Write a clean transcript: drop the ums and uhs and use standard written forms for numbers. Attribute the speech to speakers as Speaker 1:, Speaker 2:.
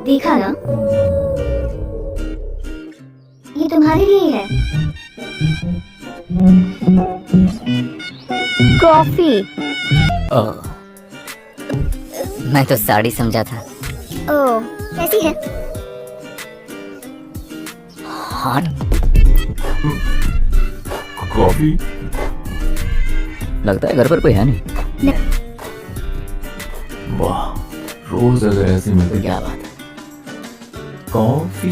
Speaker 1: देखा ना, ये तुम्हारे लिए है। कॉफी।
Speaker 2: ओह, मैं तो साड़ी समझा था।
Speaker 1: ओह, कैसी है?
Speaker 2: हॉट।
Speaker 3: कॉफी?
Speaker 2: लगता है घर पर कोई है नहीं।
Speaker 3: वाह, रोज अगर ऐसी मिलती
Speaker 2: क्या बात है।
Speaker 3: कॉफी